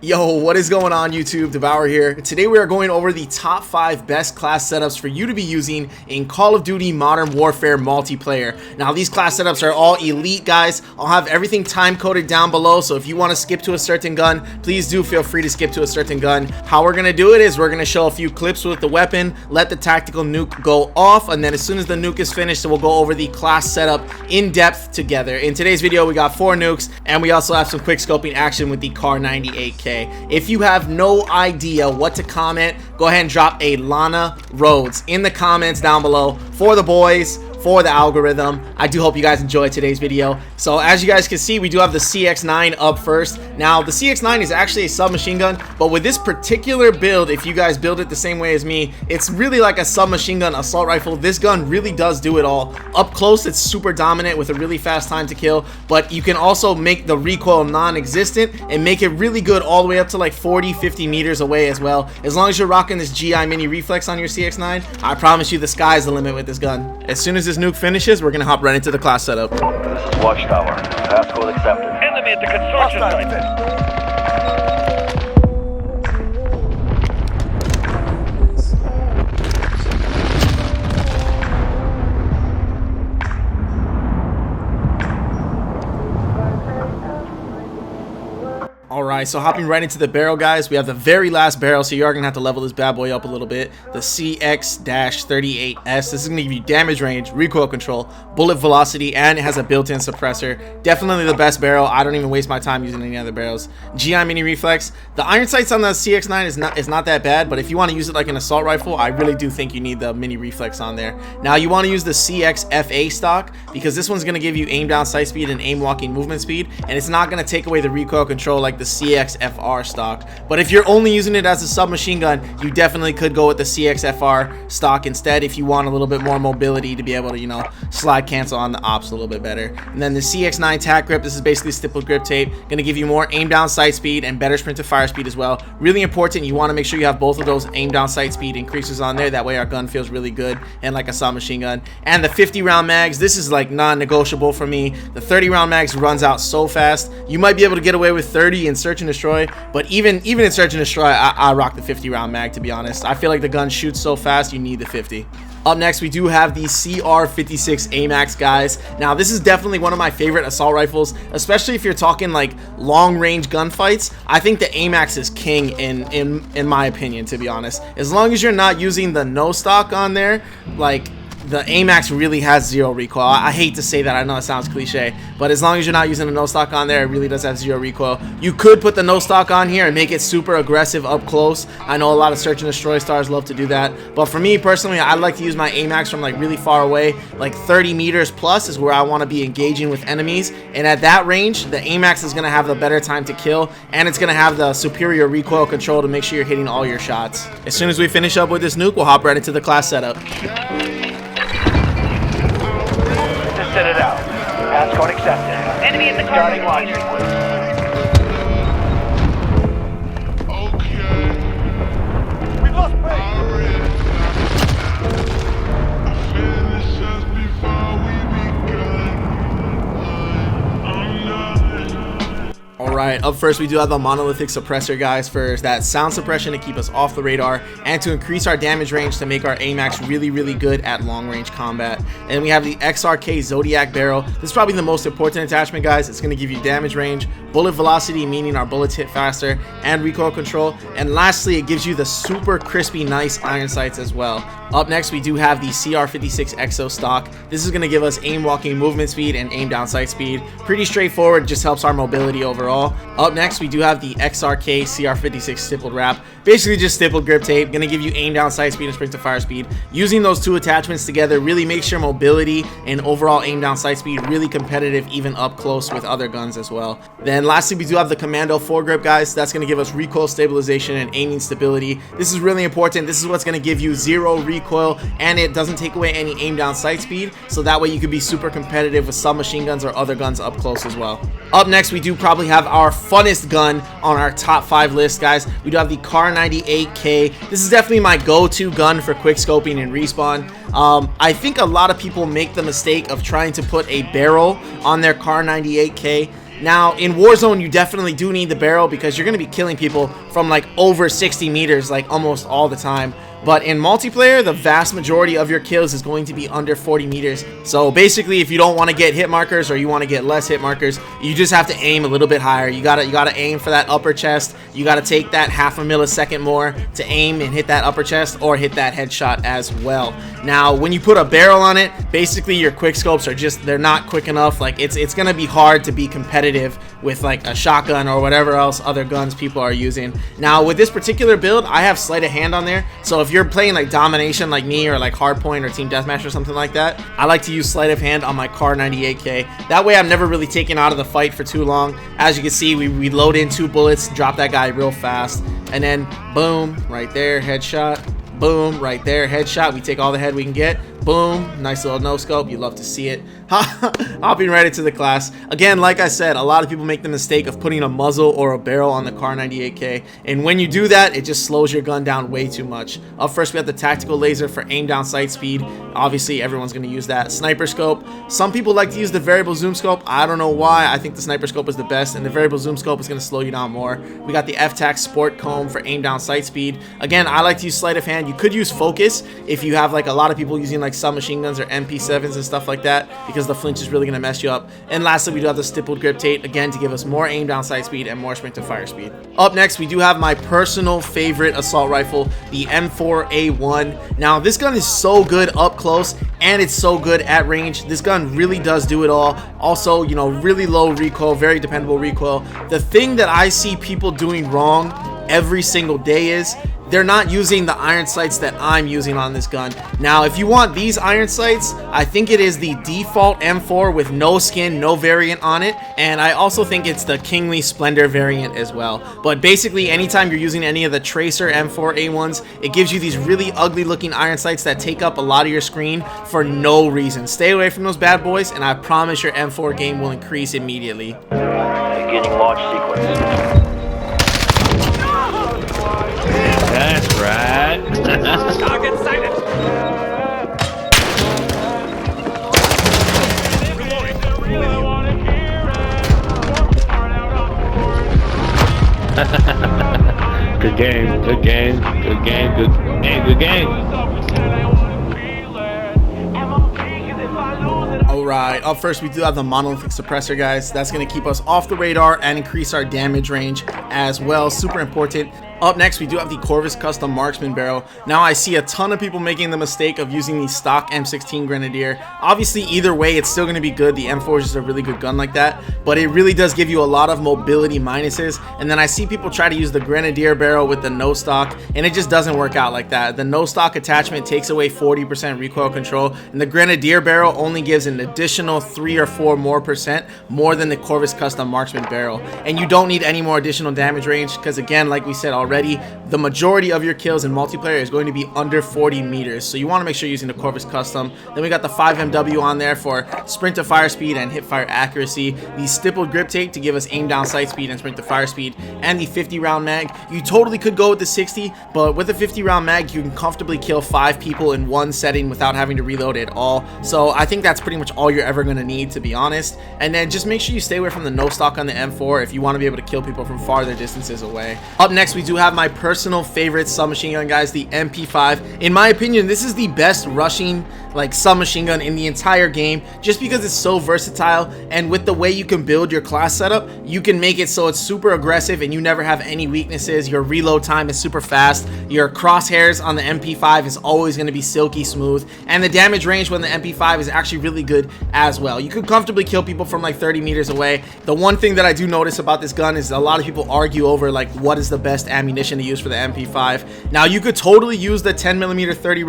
Yo, what is going on YouTube? Devour here. Today we are going over the top 5 best class setups for you to be using in Call of Duty Modern Warfare multiplayer. Now these class setups are all elite, guys. I'll have everything time coded down below, so if you want to skip to a certain gun, please do feel free to skip to a certain gun. How we're going to do it is we're going to show a few clips with the weapon, let the tactical nuke go off, and then as soon as the nuke is finished, we'll go over the class setup in depth together. In today's video, we got 4 nukes, and we also have some quick scoping action with the KAR98K. If you have no idea what to comment, go ahead and drop a Lana Rhodes in the comments down below for the boys, for the algorithm. I do hope you guys enjoyed today's video. So as you guys can see, we do have the CX9 up first. Now the CX9 is actually a submachine gun, but with this particular build, if you guys build it the same way as me, it's really like a submachine gun assault rifle. This gun really does do it all. Up close, it's super dominant with a really fast time to kill, but you can also make the recoil non-existent and make it really good all the way up to like 40-50 meters away as well. As long as you're rocking this GI mini reflex on your CX9, I promise you the sky's the limit with this gun. As soon as this nuke finishes, we're gonna hop right into the class setup. This is Watchtower. Passcode accepted. Enemy at the construction site. Alright, so hopping right into the barrel, guys, we have the very last barrel, so you are going to have to level this bad boy up a little bit. The CX-38S. This is going to give you damage range, recoil control, bullet velocity, and it has a built-in suppressor. Definitely the best barrel. I don't even waste my time using any other barrels. GI mini reflex. The iron sights on the CX9 is not that bad, but if you want to use it like an assault rifle, I really do think you need the mini reflex on there. Now, you want to use the CXFA stock because this one's going to give you aim down sight speed and aim walking movement speed, and it's not going to take away the recoil control like the CXFR stock. But if you're only using it as a submachine gun, you definitely could go with the CXFR stock instead if you want a little bit more mobility to be able to, you know, slide cancel on the ops a little bit better. And then the CX9 tack grip, this is basically stippled grip tape, going to give you more aim down sight speed and better sprint to fire speed as well. Really important, you want to make sure you have both of those aim down sight speed increases on there. That way our gun feels really good and like a submachine gun. And the 50 round mags, this is like non-negotiable for me. The 30 round mags runs out so fast. You might be able to get away with 30 in search and destroy, but even in search and destroy, I rock the 50 round mag, to be honest. I feel like the gun shoots so fast, you need the 50. Up next, we do have the CR56 AMAX, guys. Now, this is definitely one of my favorite assault rifles, especially if you're talking like long-range gunfights. I think the AMAX is king in my opinion, to be honest. As long as you're not using the no stock on there, like, the AMAX really has zero recoil. I hate to say that, I know it sounds cliche, but as long as you're not using the no stock on there, it really does have zero recoil. You could put the no stock on here and make it super aggressive up close. I know a lot of search and destroy stars love to do that, but for me personally, I like to use my AMAX from like really far away, like 30 meters plus is where I want to be engaging with enemies, and at that range, the AMAX is going to have the better time to kill, and it's going to have the superior recoil control to make sure you're hitting all your shots. As soon as we finish up with this nuke, we'll hop right into the class setup. Set it out. Passcode accepted. Enemy in the car. Okay. We lost Alright, up first we do have the monolithic suppressor, guys, for that sound suppression to keep us off the radar and to increase our damage range to make our AMAX really, really good at long range combat. And we have the XRK Zodiac barrel. This is probably the most important attachment, guys. It's going to give you damage range, bullet velocity, meaning our bullets hit faster, and recoil control. And lastly, it gives you the super crispy, nice iron sights as well. Up next, we do have the CR56 EXO stock. This is going to give us aim walking movement speed and aim down sight speed. Pretty straightforward, just helps our mobility overall. Up next, we do have the XRK CR56 stippled wrap. Basically just stippled grip tape, going to give you aim down sight speed and sprint to fire speed. Using those two attachments together really makes your mobility and overall aim down sight speed really competitive, even up close with other guns as well. Then lastly, we do have the Commando foregrip, guys. That's going to give us recoil stabilization and aiming stability. This is really important. This is what's going to give you zero recoil, and it doesn't take away any aim down sight speed, so that way you can be super competitive with submachine guns or other guns up close as well. Up next, we do probably have our funnest gun on our top 5 list, guys. We do have the KAR98K. This is definitely my go-to gun for quick scoping and respawn. I think a lot of people make the mistake of trying to put a barrel on their KAR98K. Now in Warzone you definitely do need the barrel because you're going to be killing people from like over 60 meters like almost all the time. But in multiplayer, the vast majority of your kills is going to be under 40 meters. So basically, if you don't want to get hit markers or you want to get less hit markers, you just have to aim a little bit higher. You gotta aim for that upper chest. You gotta take that half a millisecond more to aim and hit that upper chest or hit that headshot as well. Now, when you put a barrel on it, basically your quick scopes are they're not quick enough. Like it's gonna be hard to be competitive with like a shotgun or whatever else other guns people are using. Now with this particular build, I have sleight of hand on there. So if you're playing like domination like me or like hardpoint or team deathmatch or something like that, I like to use sleight of hand on my KAR98K. That way I'm never really taken out of the fight for too long. As you can see, we load in 2 bullets, drop that guy real fast, and then boom, right there, headshot. Boom, right there, headshot. We take all the head we can get. Boom, nice little no scope. You love to see it. Hopping right into the class. Again, like I said, a lot of people make the mistake of putting a muzzle or a barrel on the KAR98K, and when you do that, it just slows your gun down way too much. Up first, we have the tactical laser for aim down sight speed. Obviously, everyone's going to use that. Sniper scope. Some people like to use the variable zoom scope. I don't know why. I think the sniper scope is the best, and the variable zoom scope is going to slow you down more. We got the FTAC sport comb for aim down sight speed. Again, I like to use sleight of hand. You could use focus if you have like a lot of people using like submachine guns or MP7s and stuff like that, because the flinch is really going to mess you up. And lastly, we do have the stippled grip tape, again, to give us more aim down sight speed and more sprint to fire speed. Up next, we do have my personal favorite assault rifle, the M4A1. Now, this gun is so good up close and it's so good at range. This gun really does do it all. Also, you know, really low recoil, very dependable recoil. The thing that I see people doing wrong every single day is they're not using the iron sights that I'm using on this gun. Now, if you want these iron sights, I think it is the default M4 with no skin, no variant on it, and I also think it's the Kingly Splendor variant as well. But basically, anytime you're using any of the Tracer M4A1s, it gives you these really ugly looking iron sights that take up a lot of your screen for no reason. Stay away from those bad boys, and I promise your M4 game will increase immediately. Beginning launch sequence. That's right. Target sighted. Good game, good game, good game, good game, good game. Alright, up first we do have the monolithic suppressor, guys. That's going to keep us off the radar and increase our damage range as well. Super important. Up next, we do have the Corvus Custom Marksman Barrel. Now, I see a ton of people making the mistake of using the stock M16 Grenadier. Obviously, either way, it's still going to be good. The M4 is just a really good gun like that, but it really does give you a lot of mobility minuses. And then I see people try to use the Grenadier barrel with the no stock, and it just doesn't work out like that. The no stock attachment takes away 40% recoil control, and the Grenadier barrel only gives an additional 3 or 4 more than the Corvus Custom Marksman Barrel. And you don't need any more additional damage range because, again, like we said already, the majority of your kills in multiplayer is going to be under 40 meters, so you want to make sure you're using the Corvus Custom. Then we got the 5MW on there for sprint to fire speed and hip fire accuracy, the stippled grip tape to give us aim down sight speed and sprint to fire speed, and the 50 round mag. You totally could go with the 60, but with the 50 round mag you can comfortably kill 5 people in one setting without having to reload at all. So I think that's pretty much all you're ever going to need, to be honest. And then just make sure you stay away from the no stock on the M4 if you want to be able to kill people from farther distances away. Up next, we do have my personal favorite submachine gun, guys, the MP5. In my opinion, this is the best rushing like submachine gun in the entire game, just because it's so versatile, and with the way you can build your class setup, you can make it so it's super aggressive and you never have any weaknesses. Your reload time is super fast, your crosshairs on the MP5 is always going to be silky smooth, and the damage range when the MP5 is actually really good as well. You could comfortably kill people from like 30 meters away. The one thing that I do notice about this gun is a lot of people argue over like what is the best ammunition to use for the MP5. Now, you could totally use the 10mm 30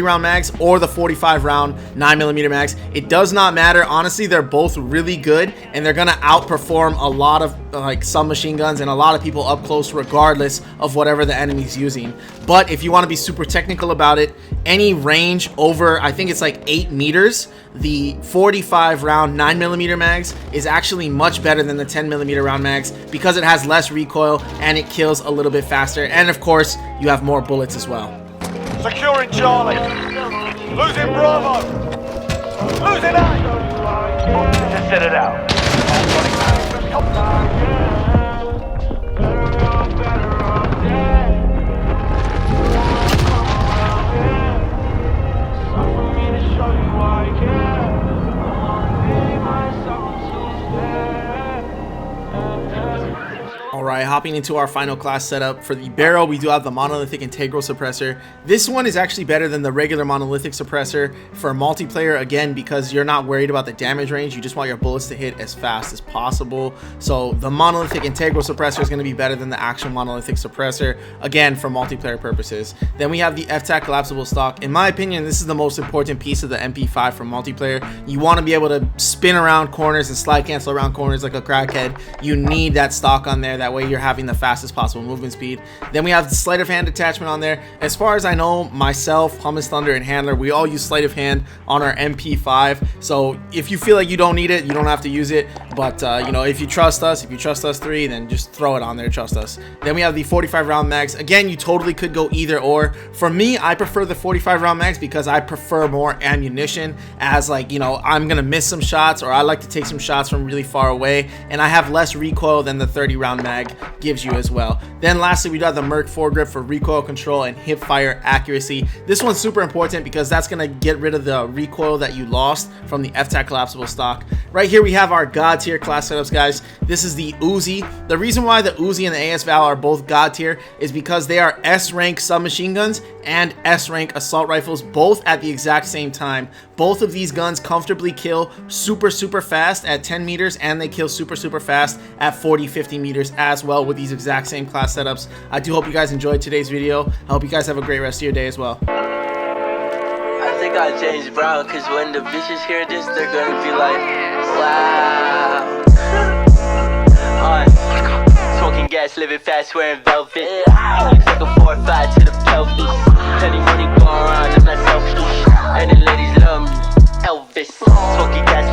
round mags or the 45 round 9mm mags. It does not matter. Honestly, they're both really good, and they're gonna outperform a lot of like submachine guns and a lot of people up close, regardless of whatever the enemy's using. But if you want to be super technical about it, any range over, I think it's like 8 meters, the 45 round 9mm mags is actually much better than the 10mm round mags because it has less recoil and it kills a little bit faster, and of course you have more bullets as well. Securing Charlie. Losing Bravo. Losing A. This is Citadel. Alright, hopping into our final class setup. For the barrel, we do have the monolithic integral suppressor. This one is actually better than the regular monolithic suppressor for multiplayer, again, because you're not worried about the damage range. You just want your bullets to hit as fast as possible. So the monolithic integral suppressor is going to be better than the actual monolithic suppressor, again, for multiplayer purposes. Then we have the FTAC collapsible stock. In my opinion, this is the most important piece of the MP5 for multiplayer. You want to be able to spin around corners and slide cancel around corners like a crackhead. You need that stock on there. That way you're having the fastest possible movement speed. Then we have the sleight of hand attachment on there. As far as I know, myself, Hummus Thunder, and Handler, we all use sleight of hand on our MP5. So if you feel like you don't need it, you don't have to use it. But you know, if you trust us three, then just throw it on there, trust us. Then we have the 45 round mags. Again, you totally could go either or. For me, I prefer the 45 round mags because I prefer more ammunition, as like, you know, I'm gonna miss some shots, or I like to take some shots from really far away, and I have less recoil than the 30 round mag gives you as well. Then lastly, we do have the Merc foregrip for recoil control and hip fire accuracy. This one's super important because that's gonna get rid of the recoil that you lost from the FTAC collapsible stock. Right here we have our God tier class setups, guys. This is the 𝗚𝗙𝗍𝗃. The reason why the 𝗚𝗙𝗍 and the AS-VAL are both God tier is because they are S-rank submachine guns and S-rank assault rifles, both at the exact same time. Both of these guns comfortably kill super fast at 10 meters, and they kill super fast at 40-50 meters as well with these exact same class setups. I do hope you guys enjoyed today's video. I hope you guys have a great rest of your day as well. I think I changed brown, cause when the bitches hear this, they're gonna be like, wow. Smoking gas, living fast, wearing velvet. Looks like a